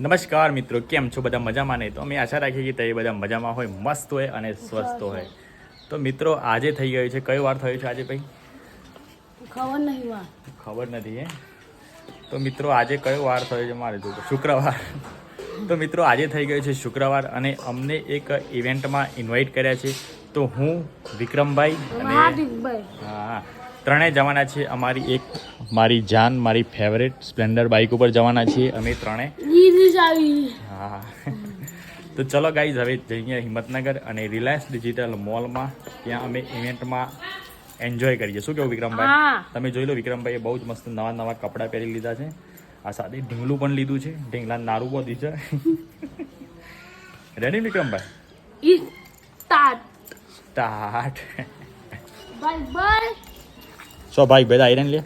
નમસ્કાર મિત્રો, કેમ છો બધા? મજામાં? નહીં તો અમે આશા રાખીએ કે તે બધા મજામાં હોય, મસ્ત હોય અને સ્વસ્થ હોય. તો મિત્રો આજે થઈ ગયું છે, કયો વાર થયો છે આજે ભાઈ? ખબર નથી હે. તો મિત્રો આજે કયો વાર થયો છે મારે જો શુક્રવાર. તો મિત્રો આજે થઈ ગયો છે શુક્રવાર અને અમને એક ઇવેન્ટમાં ઇન્વાઇટ કર્યા છે. તો હું વિક્રમભાઈ અને હા ત્રણેય જવાના છીએ. મારી જાન, મારી ફેવરેટ સ્પ્લેન્ડર બાઇક ઉપર જવાના છીએ અમે ત્રણેય. હા તો ચલો ગાઈઝ, હવે જઈએ હિંમતનગર અને રિલાયન્સ ડિજિટલ મોલમાં. ત્યાં અમે ઇવેન્ટમાં એન્જોય કરીએ. શું કેવું વિક્રમભાઈ? તમે જોઈ લો, વિક્રમભાઈએ બહુ જ મસ્ત નવા કપડાં પહેરી લીધા છે. આ સાથે ઢીંગલું પણ લીધું છે. ઢીંગલા નારું બોધી છે. રેડી વિક્રમભાઈ? સ્ટાર્ટ. સો ભાઈ બેદા આયરન લે.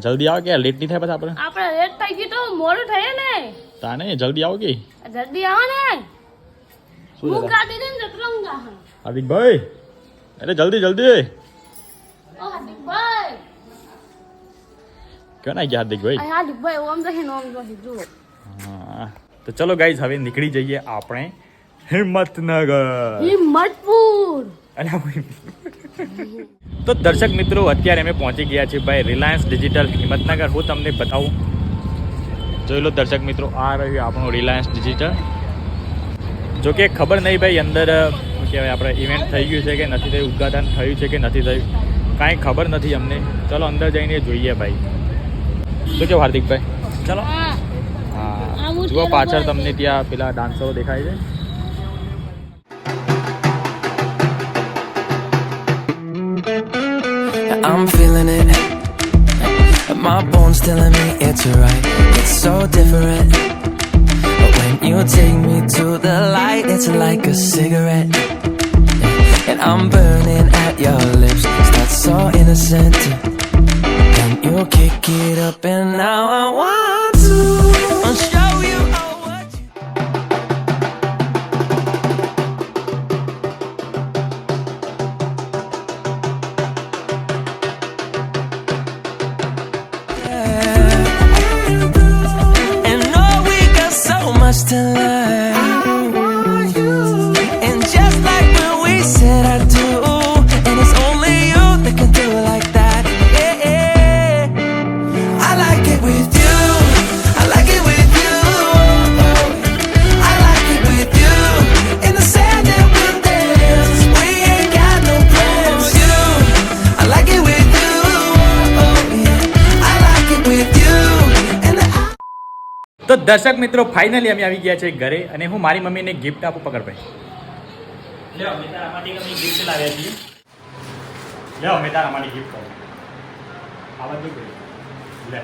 જલ્દી આવો કે લેટ નહીં થાય પછી આપણે લેટ થઈ ગયું તો મોડું થાય ને. તાને જલ્દી આવો કે જલ્દી આવો ને. શું હું ગાડી લઈને જતરંગા. હાર્દિકભાઈ, અરે જલ્દી ઓ હાર્દિકભાઈ. ક્યાં ના ગયા હાર્દિકભાઈ? હાર્દિકભાઈ ઓમ તો જો. હા તો ચલો ગાઈઝ, હવે નીકળી જઈએ આપણે હિંમતનગર. હિંમતપુર. તો દર્શક મિત્રો, અત્યારે અમે પહોંચી ગયા છીએ ભાઈ રિલાયન્સ ડિજિટલ હિંમતનગર. હું તમને બતાવું, જોઈ લો દર્શક મિત્રો, આ રહ્યું આપણું રિલાયન્સ ડિજિટલ. જો કે ખબર નહીં ભાઈ અંદર શું કહેવાય, આપણે ઇવેન્ટ થઈ ગયું છે કે નથી થયું, ઉદ્ઘાટન થયું છે કે નથી થયું, કાંઈ ખબર નથી અમને. ચલો અંદર જઈને જોઈએ ભાઈ. શું કેવું હાર્દિકભાઈ? ચલો. હા જુઓ પાછળ તમને ત્યાં પેલા ડાન્સરો દેખાય છે. I'm feeling it. My bones telling me it's right. It's so different. But when you take me to the light, it's like a cigarette. And I'm burning at your lips. Start so innocent. Then you kick it up, and now I want to show you all what you. To learn. And just like when we said I do, and it's only you that can do it like that. Yeah. I like it with you. I like it with you. I like it with you. In the sand that we dance, we ain't got no plans. You, I like it with you. Yeah. I like it with you. And તો દર્શક મિત્રો, finally અમે આવી ગયા છે ઘરે અને હું મારી મમ્મીને ગિફ્ટ આપું. પકડ ભાઈ, લ્યો અમે તારા માટે અમે ગિફ્ટ લાવ્યા છીએ. લ્યો અમે તારા માટે ગિફ્ટ કરો. આ બધું લે.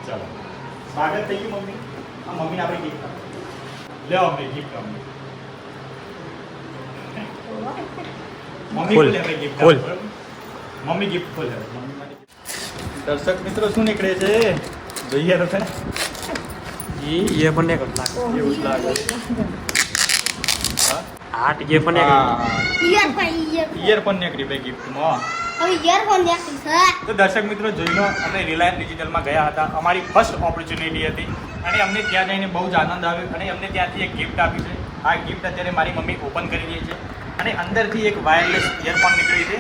ચલો સ્વાગત થઈ ગયું મમ્મી. આ મમ્મીને આપણે ગિફ્ટ આપો. લ્યો અમને ગિફ્ટ આપો. મમ્મી ખોલે આપણે ગિફ્ટ આપો. મમ્મી ગિફ્ટ ખોલે. દર્શક મિત્રો, શું નીકળે છે જોઈએ તો છે. એ પણ નીકળ લાગે એવું જ લાગે. આટ એ પણ ઇયરફોન નીકળી ભાઈ ગિફ્ટમાં. તો દર્શક મિત્રો જોઈ લો, અમે રિલાયન્સ ડિજિટલમાં ગયા હતા. અમારી ફર્સ્ટ ઓપોર્ચ્યુનિટી હતી અને અમને ત્યાં જઈને બહુ જ આનંદ આવ્યો અને અમને ત્યાંથી એક ગિફ્ટ આપી છે. આ ગિફ્ટ અત્યારે મારી મમ્મી ઓપન કરી રહી છે અને અંદરથી એક વાયરલેસ ઇયરફોન નીકળી છે.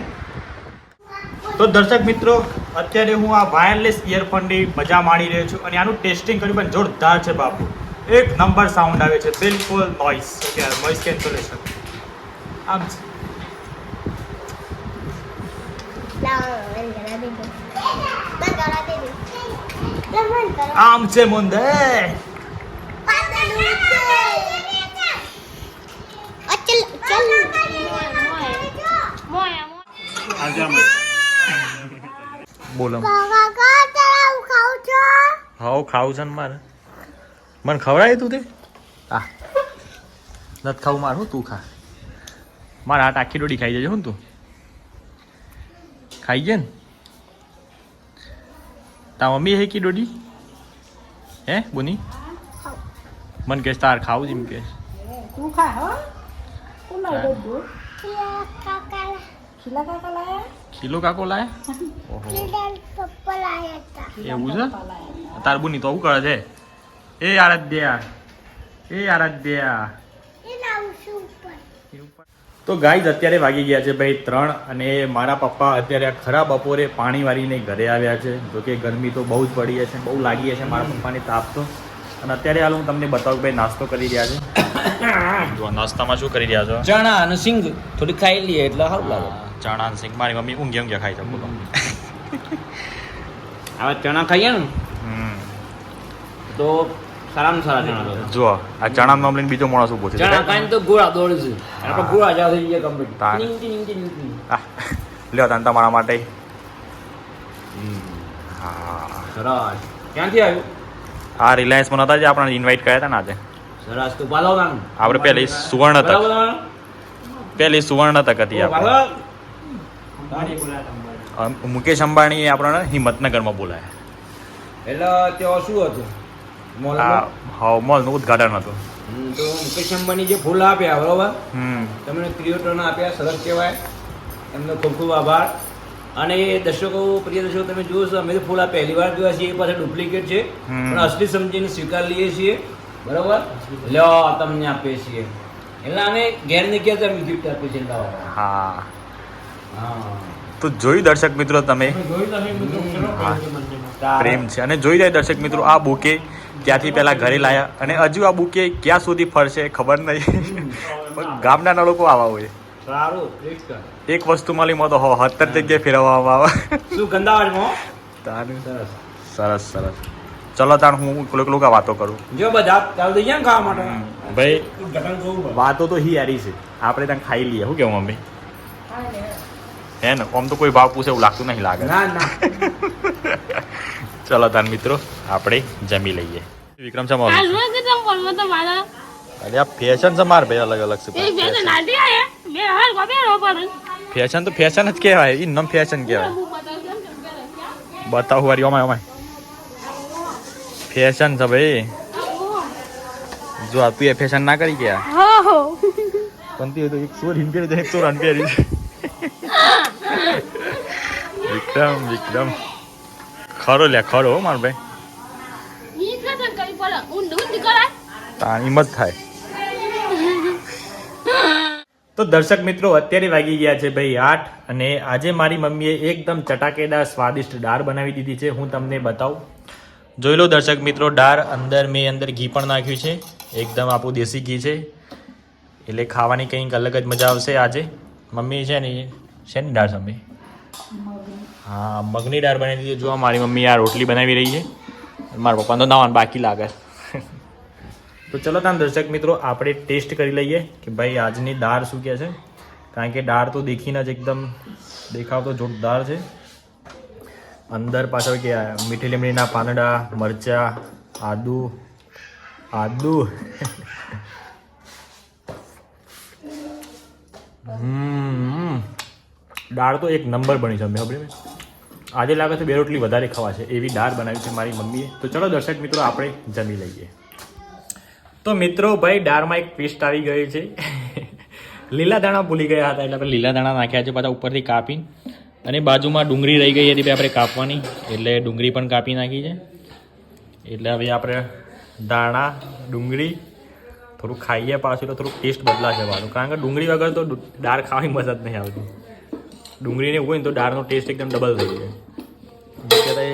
તો દર્શક મિત્રો, અત્યારે હું આ વાયરલેસ ઇયરફોનની મજા માણી રહ્યો છું અને આનું ટેસ્ટિંગ કર્યું પણ જોરદાર છે બાપુ. એક નંબર સાઉન્ડ આવે છે, બિલકુલ નોઇસ કેન્સલેશન. આમ આમ છે મોંદે. બોલો. હાઉ ખાવું છે ને મારે? મને ખવડાય તું તે? આ નથી ખાવું મારું, તું ખા. મારે આટ આખી ડોડી ખાઈ જજો. હું તું ખાઈ જાય ને? તા મમ્મી હે કી ડોડી હે બોની? મને કહેશ તાર ખાવું જ એમ કે. તું ખા હો. કોણ લાવ્યો દૂધ? ખીલા કાકા લાયા. કિલો કાકો લાયા ઓહો એવું છે તાર બુની તો આવું કરે છે એ આરાધ્યા તો ગાઈઝ અત્યારે વાગી ગયા છે ભાઈ 3 અને મારા પપ્પા અત્યારે ખરા બપોરે પાણી વાળીને ઘરે આવ્યા છે જોકે ગરમી તો બહુ જ પડી છે બહુ લાગી છે મારા પપ્પાને તાપ તો અને અત્યારે હાલ હું તમને બતાવું ભાઈ નાસ્તો કરી રહ્યા છે જો નાસ્તામાં શું કરી રહ્યા છો ચણા અને સિંગ થોડી ખાઈ લઈએ એટલે સારું લાગે ચણા અને સિંગ મારી મમ્મી ઊંઘ્યા ખાઈ શકો હવે ચણા ખાઈએ ને હમ તો સારામાં સારા ચણા તો જો આ ચણા મામલીને બીજો માણસ ઉભો છે ચણા ખાઈને તો ગોળા દોડે છે આપણે ગોળા જાવ થઈ ગયા તાન. કમ્પ્લીટ લ્યો તાન તમારા માટે હા સરસ ક્યાંથી આવ્યું આ રિલાયન્સમાં નતા જે આપણને ઇન્વાઇટ કર્યા હતા ને આજે સરસ તો પાલો તાન આપણે પહેલી સુવર્ણ તક પહેલી સુવર્ણ તક હતી આપણે મુકેશ અંબાણી આપણને હિંમતનગરમાં બોલાયા એટલે ત્યાં શું હતું આ મોલમાં મોલનું ઉદઘાટન હતું તો મુકેશ અંબાણી જે ફૂલ આપ્યા બરોબર હમ તમને ક્રિએટરને આપ્યા સરસ કહેવાય એમનો ખૂબ ખૂબ આભાર અને એ દર્શકો પ્રિય દર્શકો તમે જુઓ છો અમે તો ફૂલ આ પહેલી વાર જોયા છીએ એ પાછા ડુપ્લિકેટ છે પણ અસલી સમજીને સ્વીકાર લઈએ છીએ બરોબર લ્યો તમને આપીએ છીએ એટલે અમે ઘેર ને ક્યાં તમે ગિફ્ટ આપીએ છીએ લાવો હા હા તો જોયું દર્શક મિત્રો તમે પ્રેમ છે અને જોઈ રહ્યા દર્શક મિત્રો આ બુકે ક્યાંથી પહેલા ઘરે લાયા અને હજુ આ બુકે ક્યાં સુધી ફરશે ખબર નહીં પણ ગામના લોકો આવા હોય સારું શ્રેષ્ઠ એક વસ્તુ મળીમાં તો 70 જગ્યાએ ફેરવવામાં આવે શું ગંદાવાડમાં તારું સરસ સરસ સરસ ચલો તાણ હું લોકો વાતો કરું જો બધા ચાલ દઈ જાય ને ખાવા માટે ભાઈ ઉદ્ઘાટન કરવું પડે. વાતો તો હી યારી છે આપણે ત્યાં ખાઈ લઈએ શું કેવું મમ્મી હે ને આમ તો કોઈ ભાવ પૂછે એવું લાગતું નહીં લાગે ના ના ચલો તાર મિત્રો આપણે જમી લઈએ વિક્રમ છે મમ્મી આજનો કે તમ બોલવા તો મારા અરે આ ફેશન છે માર ભાઈ અલગ અલગ એ બે તો નાટી આયા બે હાલ ગમે રો પર ફેશન તો ફેશન જ કહેવાય એ નમ ફેશન કહેવાય હું બતાવજો ને તમે બતાવું વારી અમાય ફેશન છે ભાઈ જો આ તું એ ફેશન ના કરી ગયા હો પણ તે તો 100 રીન પહેરી 100 રન પહેરી વિક્રમ ખરો લે ખરો હો માર ભાઈ ઈ કે તન કઈ પર ઊંડ કરાય તાણ હિંમત થાય તો દર્શક મિત્રો અત્યારે વાગી ગયા છે ભાઈ 8 અને આજે મારી મમ્મીએ એકદમ ચટાકેદાર સ્વાદિષ્ટ દાળ બનાવી દીધી છે હું તમને બતાવું જોઈ લો દર્શક મિત્રો દાળ અંદર ઘી પણ નાખ્યું છે એકદમ આપણું દેશી ઘી છે એટલે ખાવાની કંઈક અલગ જ મજા આવશે આજે મમ્મી છે ને શેની દાળ છે હા મગની દાળ બનાવી દીધી જો મારી મમ્મી આ રોટલી બનાવી રહી છે મારા પપ્પાનો નાવાનું બાકી લાગે તો ચલો તાન દર્શક મિત્રો આપણે ટેસ્ટ કરી લઈએ કે ભાઈ આજની દાળ શું કહે છે કારણ કે દાળ તો દેખીને જ એકદમ દેખાવ તો જોરદાર છે અંદર પાછળ કે મીઠી લીમડીના પાંદડા મરચા આદુ દાળ તો એક નંબર બની છે મેં ખબર આજે લાગે છે બે રોટલી વધારે ખવા છે એવી દાળ બનાવી છે મારી મમ્મીએ તો ચલો દર્શક મિત્રો આપણે જમી લઈએ તો મિત્રો ભાઈ દાળમાં એક પેસ્ટ આવી ગઈ છે લીલા દાણા ભૂલી ગયા હતા એટલે આપણે લીલા દાણા નાખ્યા છે પાછા ઉપરથી કાપીને અને બાજુમાં ડુંગળી રહી ગઈ હતી આપણે કાપવાની એટલે ડુંગળી પણ કાપી નાખી છે એટલે હવે આપણે દાણા ડુંગળી થોડું ખાઈએ પાછું તો થોડુંક ટેસ્ટ બદલાશે પાછું કારણ કે ડુંગળી વગર તો દાળ ખાવાની મજા જ નહીં આવતી ડુંગળીને હોય ને તો દાળનો ટેસ્ટ એકદમ ડબલ થઈ જાય કે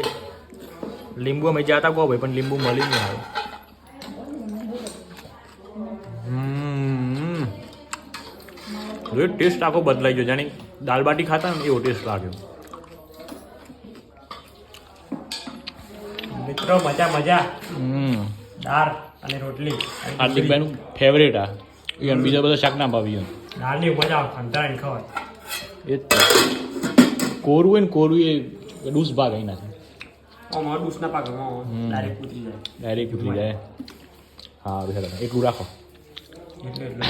લીંબુ અમે જાતા કહો ભાઈ પણ લીંબુ મળી નહીં આવે ટેસ્ટ આખો બદલાઈ ગયો જાણે દાળ બાટી ખાતા ને એવો ટેસ્ટ લાગ્યો મિત્રો મજા મજા દાળ અને રોટલી હાર્દિકભાઈનું ફેવરેટ આ ઈવન બીજા બધા શાક ના ભાવી દાળની મજા અંતરાઈને ખવાય એ જ કોરું હોય ને કોરું એ ડૂસ ભાગ અહીં નાખે આમાં ડૂસના પાકમાં ડાયરેક્ટ ઉતરી જાય ડાયરેક્ટ ઉતરી જાય હા એટલું રાખો એટલે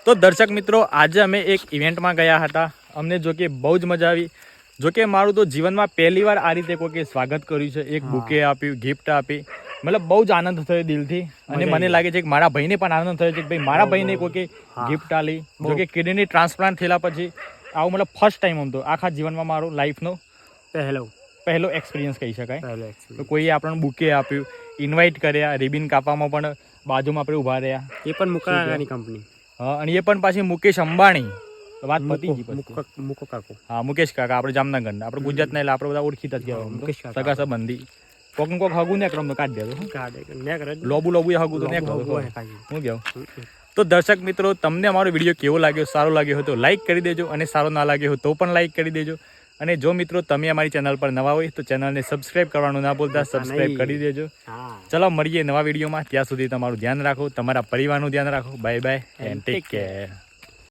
તો દર્શક મિત્રો આજે અમે એક ઇવેન્ટમાં ગયા હતા અમને જો કે બહુ જ મજા આવી જો કે મારું તો જીવનમાં પહેલી વાર આ રીતે કોઈ સ્વાગત કર્યું છે એક બુકે આપ્યું ગિફ્ટ આપી મતલબ બહુ જ આનંદ થયો દિલથી અને મને લાગે છે કે મારા ભાઈને પણ આનંદ થયો છે કે ભાઈ મારા ભાઈને કોઈ ગિફ્ટ આલી જો કે કિડની ટ્રાન્સપ્લાન્ટ થયેલા પછી આવું મતલબ ફર્સ્ટ ટાઈમ આમ તો આખા જીવનમાં મારો લાઈફનો પહેલો એક્સપિરિયન્સ કહી શકાય. તો એક્સપિરિયન્સ કોઈએ આપણને બુકે આપ્યું, ઇન્વાઇટ કર્યા, રિબિન કાપવામાં પણ બાજુમાં આપણે ઊભા રહ્યા. એ પણ મુકાની કંપની હા, અને એ પણ પાછી મુકેશ અંબાણી. તો વાત પતી ગઈ પછી. મુકો કાકો હા, મુકેશ કાકા આપણે જામનગરના, આપણે ગુજરાતના એટલે આપણે બધા ઓળખીતા જ કહેવાય. મુકેશ કાકા. સગા સંબંધી કોક ને કોક હગું ને ક્રમ તો કાઢી દેતો. લોબુ એ હગું તો ને હું કહું. તો દર્શક મિત્રો, તમને અમારો વિડીયો કેવો લાગ્યો, સારો લાગ્યો હોય તો લાઈક કરી દેજો, અને સારો ના લાગ્યો હોય તો પણ લાઈક કરી દેજો. અને જો મિત્રો તમે અમારી ચેનલ પર નવા હોય તો ચેનલને સબસ્ક્રાઇબ કરવાનું ના ભૂલતા, સબસ્ક્રાઇબ કરી દેજો. ચલો મળીએ નવા વિડીયોમાં. ત્યાં સુધી તમારું ધ્યાન રાખો, તમારા પરિવારનું ધ્યાન રાખો. Bye bye and take care.